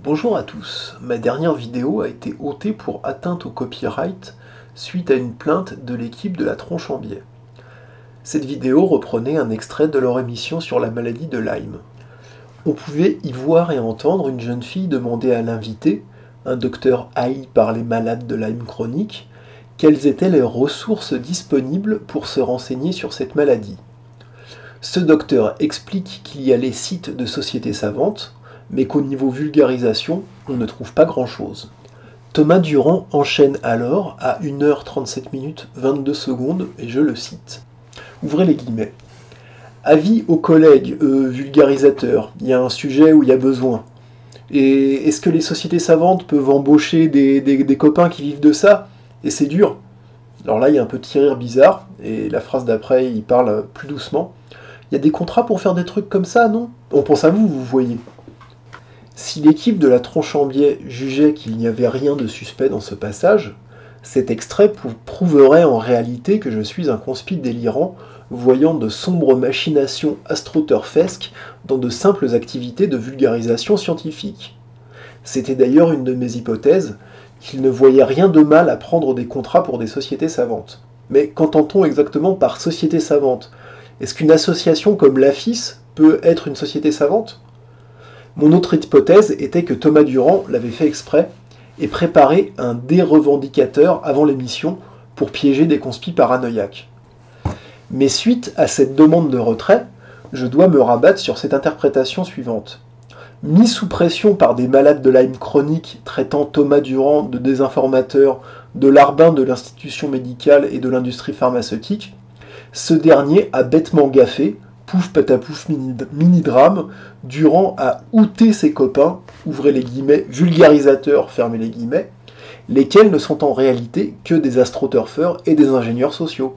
Bonjour à tous, ma dernière vidéo a été ôtée pour atteinte au copyright suite à une plainte de l'équipe de la Tronche en Biais. Cette vidéo reprenait un extrait de leur émission sur la maladie de Lyme. On pouvait y voir et entendre une jeune fille demander à l'invité, un docteur haï par les malades de Lyme chronique, quelles étaient les ressources disponibles pour se renseigner sur cette maladie. Ce docteur explique qu'il y a les sites de sociétés savantes, mais qu'au niveau vulgarisation, on ne trouve pas grand-chose. Thomas Durand enchaîne alors à 1h37 minutes 22 secondes, et je le cite. Ouvrez les guillemets. Avis aux collègues, vulgarisateurs, il y a un sujet où il y a besoin. Et est-ce que les sociétés savantes peuvent embaucher des copains qui vivent de ça? Et c'est dur. Alors là, il y a un petit rire bizarre, et la phrase d'après, il parle plus doucement. Il y a des contrats pour faire des trucs comme ça, non? On pense à vous, vous voyez. Si l'équipe de la Tronche en Biais jugeait qu'il n'y avait rien de suspect dans ce passage, cet extrait prouverait en réalité que je suis un conspi délirant, voyant de sombres machinations astroturfesques dans de simples activités de vulgarisation scientifique. C'était d'ailleurs une de mes hypothèses, qu'il ne voyait rien de mal à prendre des contrats pour des sociétés savantes. Mais qu'entend-on exactement par société savante? Est-ce qu'une association comme l'AFIS peut être une société savante? Mon autre hypothèse était que Thomas Durand l'avait fait exprès et préparé un dérevendicateur avant l'émission pour piéger des conspis paranoïaques. Mais suite à cette demande de retrait, je dois me rabattre sur cette interprétation suivante. Mis sous pression par des malades de Lyme chronique traitant Thomas Durand de désinformateur, de larbin de l'institution médicale et de l'industrie pharmaceutique, ce dernier a bêtement gaffé, pouf patapouf mini-drame, Durand a outé ses copains, ouvrez les guillemets, vulgarisateurs, fermez les guillemets, lesquels ne sont en réalité que des astroturfeurs et des ingénieurs sociaux.